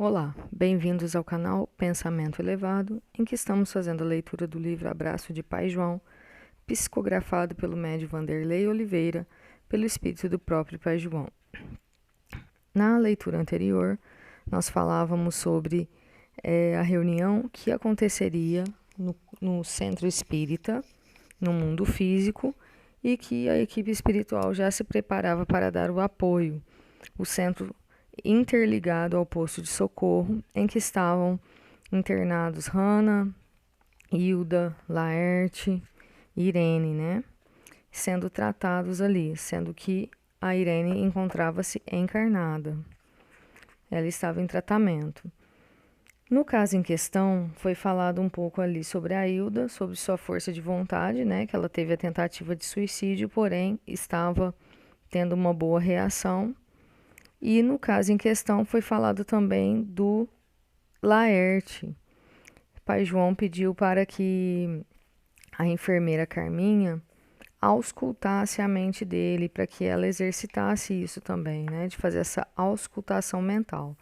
Olá, bem-vindos ao canal Pensamento Elevado, em que estamos fazendo a leitura do livro Abraço de Pai João, psicografado pelo médium Vanderlei Oliveira, pelo espírito do próprio Pai João. Na leitura anterior, nós falávamos sobre a reunião que aconteceria no centro espírita, no mundo físico, e que a equipe espiritual já se preparava para dar o apoio. O centro interligado ao posto de socorro, em que estavam internados Hannah, Hilda, Laerte e Irene, né? Sendo tratados ali, sendo que a Irene encontrava-se encarnada. Ela estava em tratamento. No caso em questão, foi falado um pouco ali sobre a Hilda, sobre sua força de vontade, né? Que ela teve a tentativa de suicídio, porém estava tendo uma boa reação. E no caso em questão foi falado também do Laerte. Pai João pediu para que a enfermeira Carminha auscultasse a mente dele, para que ela exercitasse isso também, né? De fazer essa auscultação mental.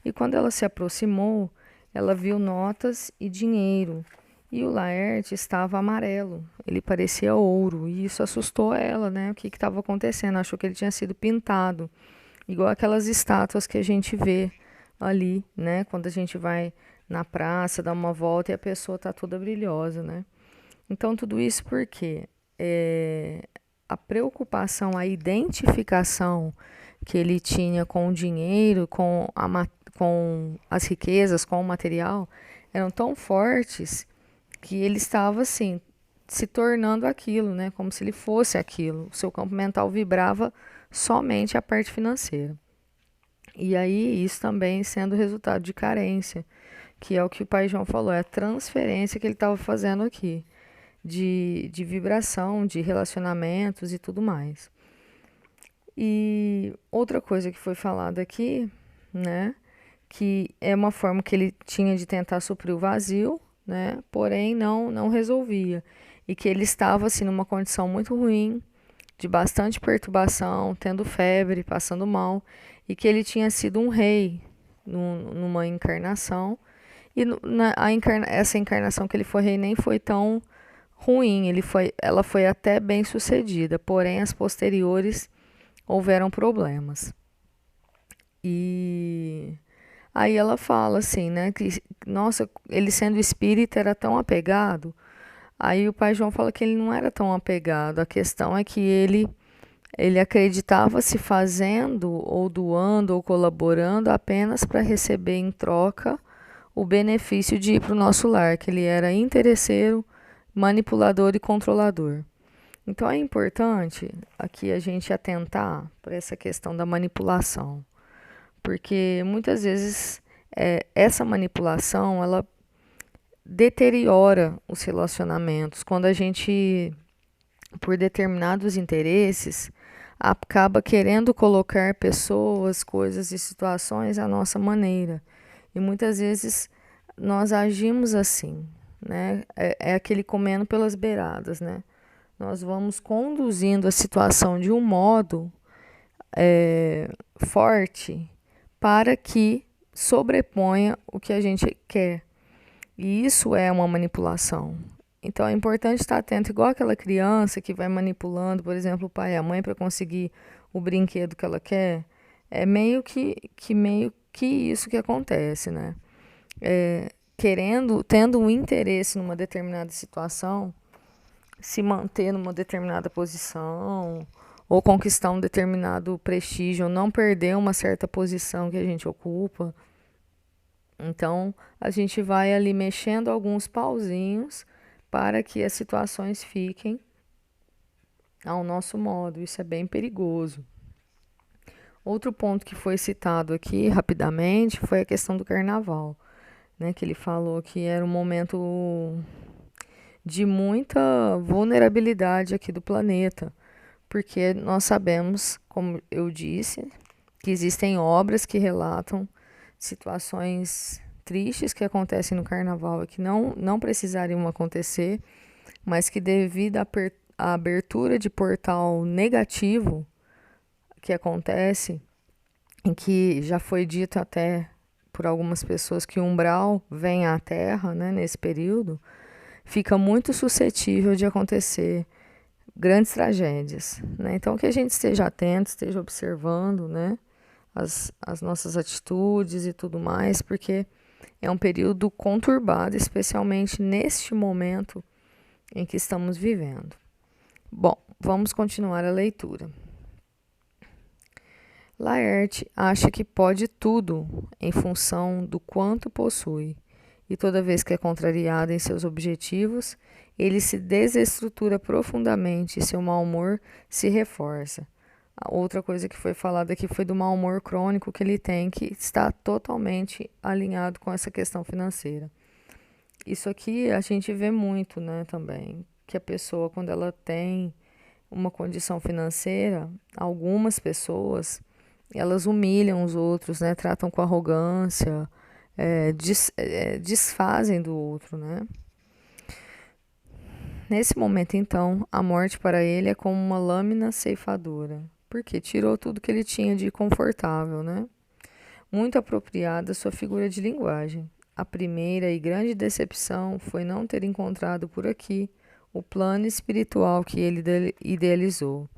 E quando ela se aproximou, ela viu notas e dinheiro. E o Laerte estava amarelo, ele parecia ouro, e isso assustou ela, né? O que estava acontecendo? Achou que ele tinha sido pintado. Igual aquelas estátuas que a gente vê ali, né? Quando a gente vai na praça, dá uma volta e a pessoa tá toda brilhosa, né? Então, tudo isso porque a preocupação, a identificação que ele tinha com o dinheiro, com as riquezas, com o material, eram tão fortes que ele estava assim, se tornando aquilo, né? Como se ele fosse aquilo. O seu campo mental vibrava somente a parte financeira. E aí, isso também sendo resultado de carência, que é o que o Pai João falou, é a transferência que ele estava fazendo aqui, de vibração, de relacionamentos e tudo mais. E outra coisa que foi falada aqui, né, que é uma forma que ele tinha de tentar suprir o vazio, né, porém não resolvia. E que ele estava assim numa condição muito ruim, de bastante perturbação, tendo febre, passando mal, e que ele tinha sido um rei numa encarnação, e essa encarnação que ele foi rei nem foi tão ruim, ela foi até bem sucedida, porém as posteriores houveram problemas. E aí ela fala assim, né, que, nossa, ele sendo espírita era tão apegado. Aí o Pai João fala que ele não era tão apegado. A questão é que ele acreditava se fazendo ou doando ou colaborando apenas para receber em troca o benefício de ir para o nosso lar, que ele era interesseiro, manipulador e controlador. Então é importante aqui a gente atentar para essa questão da manipulação, porque muitas vezes essa manipulação ela deteriora os relacionamentos quando a gente, por determinados interesses, acaba querendo colocar pessoas, coisas e situações à nossa maneira. E muitas vezes nós agimos assim, né? É aquele comendo pelas beiradas, né? Nós vamos conduzindo a situação de um modo forte para que sobreponha o que a gente quer. E isso é uma manipulação. Então é importante estar atento, igual aquela criança que vai manipulando, por exemplo, o pai e a mãe para conseguir o brinquedo que ela quer. É meio que isso que acontece, né? Tendo um interesse numa determinada situação, se manter numa determinada posição, ou conquistar um determinado prestígio, ou não perder uma certa posição que a gente ocupa. Então, a gente vai ali mexendo alguns pauzinhos para que as situações fiquem ao nosso modo. Isso é bem perigoso. Outro ponto que foi citado aqui rapidamente foi a questão do carnaval, né? Que ele falou que era um momento de muita vulnerabilidade aqui do planeta, porque nós sabemos, como eu disse, que existem obras que relatam situações tristes que acontecem no carnaval e que não precisariam acontecer, mas que devido à abertura de portal negativo que acontece, em que já foi dito até por algumas pessoas que o umbral vem à Terra, né, nesse período, fica muito suscetível de acontecer grandes tragédias, né? Então, que a gente esteja atento, esteja observando, né, as nossas atitudes e tudo mais, porque é um período conturbado, especialmente neste momento em que estamos vivendo. Bom, vamos continuar a leitura. Laerte acha que pode tudo em função do quanto possui, e toda vez que é contrariado em seus objetivos, ele se desestrutura profundamente e seu mau humor se reforça. A outra coisa que foi falada aqui foi do mau humor crônico que ele tem, que está totalmente alinhado com essa questão financeira. Isso aqui a gente vê muito, né, também, que a pessoa, quando ela tem uma condição financeira, algumas pessoas, elas humilham os outros, né, tratam com arrogância, desfazem do outro, né. Nesse momento, então, a morte para ele é como uma lâmina ceifadora, porque tirou tudo que ele tinha de confortável, né? Muito apropriada sua figura de linguagem. A primeira e grande decepção foi não ter encontrado por aqui o plano espiritual que ele idealizou.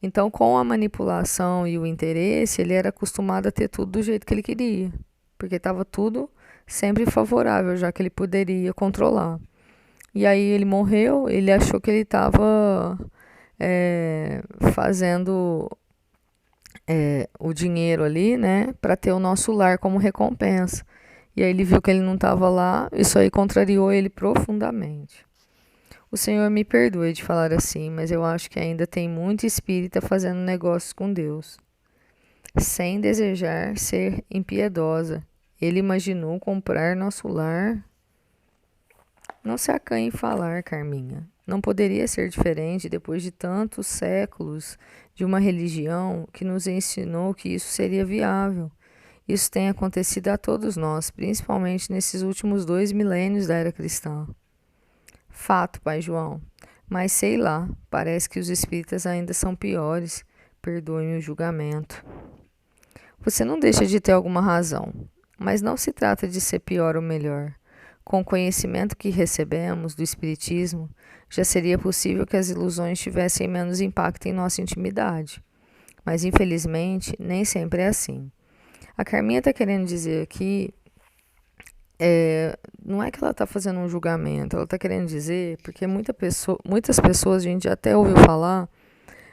Então, com a manipulação e o interesse, ele era acostumado a ter tudo do jeito que ele queria, porque estava tudo sempre favorável, já que ele poderia controlar. E aí ele morreu, ele achou que ele estava fazendo o dinheiro ali, né, para ter o nosso lar como recompensa. E aí ele viu que ele não estava lá, isso aí contrariou ele profundamente. O Senhor me perdoe de falar assim, mas eu acho que ainda tem muito espírita fazendo negócios com Deus, sem desejar ser impiedosa. Ele imaginou comprar nosso lar. Não se acanhe em falar, Carminha. Não poderia ser diferente depois de tantos séculos de uma religião que nos ensinou que isso seria viável. Isso tem acontecido a todos nós, principalmente nesses últimos 2 milênios da era cristã. Fato, Pai João. Mas sei lá, parece que os espíritas ainda são piores. Perdoe-me o julgamento. Você não deixa de ter alguma razão, mas não se trata de ser pior ou melhor. Com o conhecimento que recebemos do Espiritismo, já seria possível que as ilusões tivessem menos impacto em nossa intimidade. Mas, infelizmente, nem sempre é assim. A Carminha está querendo dizer aqui, não é que ela está fazendo um julgamento, ela está querendo dizer, porque muitas pessoas, a gente já até ouviu falar,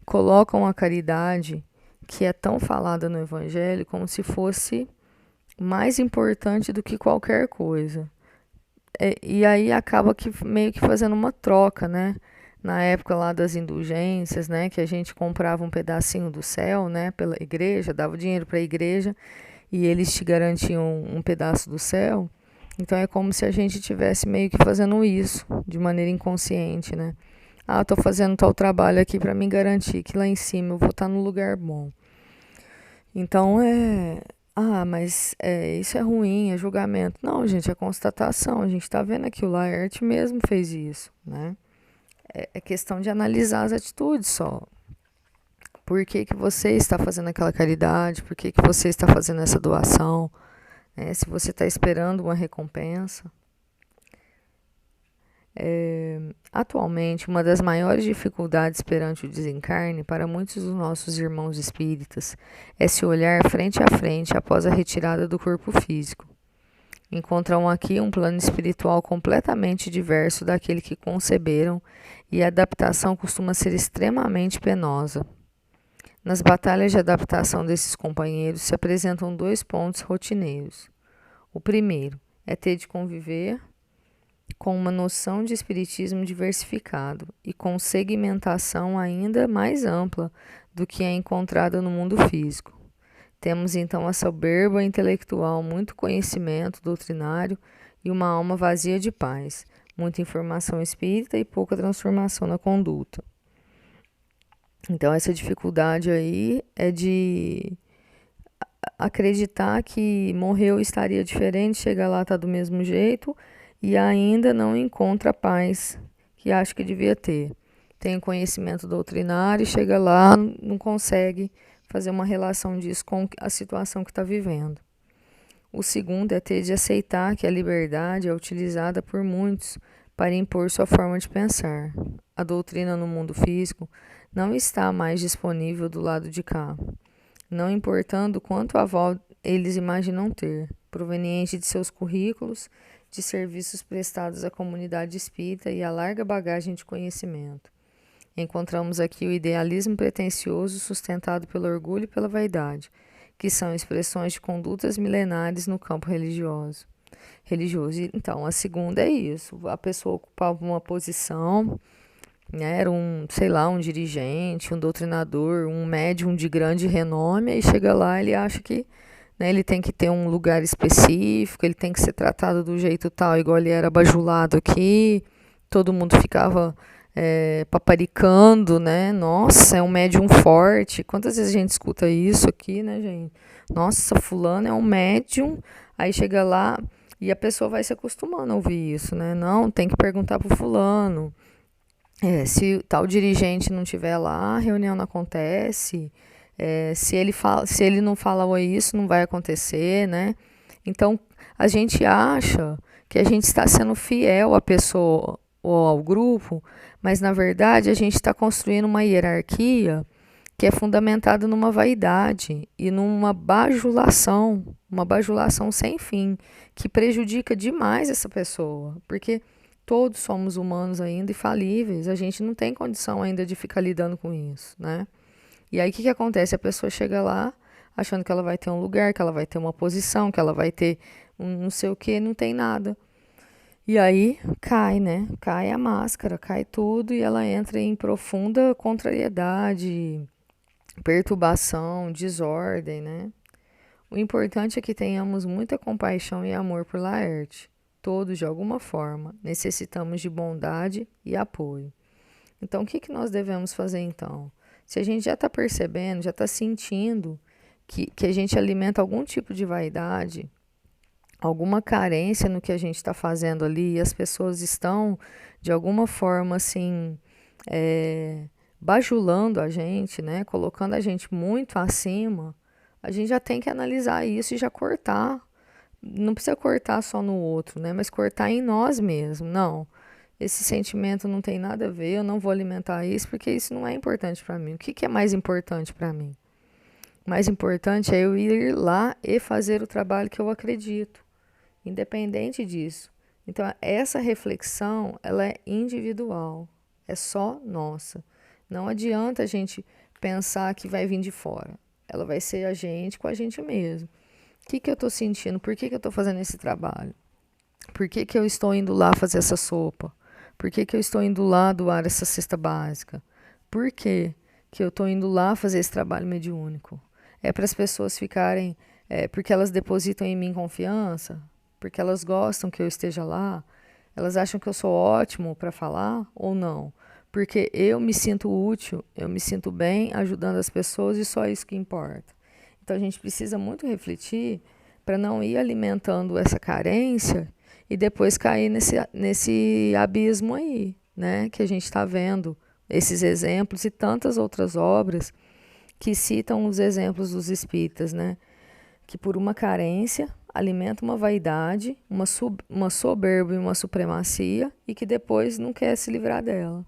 colocam a caridade, que é tão falada no Evangelho, como se fosse mais importante do que qualquer coisa. E aí acaba que meio que fazendo uma troca, né? Na época lá das indulgências, né? Que a gente comprava um pedacinho do céu, né? Pela igreja, dava dinheiro para a igreja e eles te garantiam um pedaço do céu. Então é como se a gente tivesse meio que fazendo isso de maneira inconsciente, né? Ah, estou fazendo tal trabalho aqui para me garantir que lá em cima eu vou estar no lugar bom. Então mas isso é ruim, é julgamento. Não, gente, é constatação. A gente está vendo aqui, o Laerte mesmo fez isso, né? É questão de analisar as atitudes só. Por que que você está fazendo aquela caridade? Por que que você está fazendo essa doação? Né? Se você está esperando uma recompensa. Atualmente, uma das maiores dificuldades perante o desencarne para muitos dos nossos irmãos espíritas é se olhar frente a frente após a retirada do corpo físico. Encontram aqui um plano espiritual completamente diverso daquele que conceberam e a adaptação costuma ser extremamente penosa. Nas batalhas de adaptação desses companheiros se apresentam 2 pontos rotineiros. O primeiro é ter de conviver com uma noção de espiritismo diversificado e com segmentação ainda mais ampla do que é encontrada no mundo físico. Temos então a soberba intelectual, muito conhecimento doutrinário e uma alma vazia de paz, muita informação espírita e pouca transformação na conduta. Então essa dificuldade aí é de acreditar que morreu e estaria diferente, chega lá tá do mesmo jeito e ainda não encontra a paz que acha que devia ter. Tem conhecimento doutrinário, chega lá, não consegue fazer uma relação disso com a situação que está vivendo. O segundo é ter de aceitar que a liberdade é utilizada por muitos para impor sua forma de pensar. A doutrina no mundo físico não está mais disponível do lado de cá, não importando quanto aval eles imaginam ter, proveniente de seus currículos, de serviços prestados à comunidade espírita e a larga bagagem de conhecimento. Encontramos aqui o idealismo pretensioso sustentado pelo orgulho e pela vaidade, que são expressões de condutas milenares no campo religioso. Então, a segunda é isso. A pessoa ocupava uma posição, né, era um, sei lá, um dirigente, um doutrinador, um médium de grande renome, e chega lá, ele acha que, né, ele tem que ter um lugar específico, ele tem que ser tratado do jeito tal, igual ele era bajulado aqui, todo mundo ficava paparicando, né? Nossa, é um médium forte. Quantas vezes a gente escuta isso aqui, né, gente? Nossa, fulano é um médium. Aí chega lá e a pessoa vai se acostumando a ouvir isso, né? Não, tem que perguntar pro fulano. Se tal dirigente não estiver lá, a reunião não acontece. Se ele não fala isso, não vai acontecer, né? Então, a gente acha que a gente está sendo fiel à pessoa ou ao grupo, mas na verdade a gente está construindo uma hierarquia que é fundamentada numa vaidade e numa uma bajulação sem fim, que prejudica demais essa pessoa, porque todos somos humanos ainda e falíveis, a gente não tem condição ainda de ficar lidando com isso, né? E aí o que acontece? A pessoa chega lá achando que ela vai ter um lugar, que ela vai ter uma posição, que ela vai ter um não sei o que, não tem nada. E aí cai, né? Cai a máscara, cai tudo e ela entra em profunda contrariedade, perturbação, desordem, né? O importante é que tenhamos muita compaixão e amor por Laerte. Todos, de alguma forma, necessitamos de bondade e apoio. Então, o que nós devemos fazer então? Se a gente já está percebendo, já está sentindo que a gente alimenta algum tipo de vaidade, alguma carência no que a gente está fazendo ali, e as pessoas estão, de alguma forma, assim, bajulando a gente, né? Colocando a gente muito acima, a gente já tem que analisar isso e já cortar. Não precisa cortar só no outro, né? Mas cortar em nós mesmos. Não, esse sentimento não tem nada a ver, eu não vou alimentar isso porque isso não é importante para mim. O que é mais importante para mim? Mais importante é eu ir lá e fazer o trabalho que eu acredito, independente disso. Então, essa reflexão, ela é individual, é só nossa. Não adianta a gente pensar que vai vir de fora. Ela vai ser a gente com a gente mesmo. O que eu estou sentindo? Por que eu estou fazendo esse trabalho? Por que eu estou indo lá fazer essa sopa? Por que eu estou indo lá doar essa cesta básica? Por que eu estou indo lá fazer esse trabalho mediúnico? É para as pessoas ficarem, porque elas depositam em mim confiança? Porque elas gostam que eu esteja lá? Elas acham que eu sou ótimo para falar ou não? Porque eu me sinto útil, eu me sinto bem ajudando as pessoas e só isso que importa. Então a gente precisa muito refletir para não ir alimentando essa carência e depois cair nesse abismo aí, né? Que a gente está vendo esses exemplos e tantas outras obras que citam os exemplos dos espíritas, né? Que por uma carência alimenta uma vaidade, uma soberba e uma supremacia e que depois não quer se livrar dela.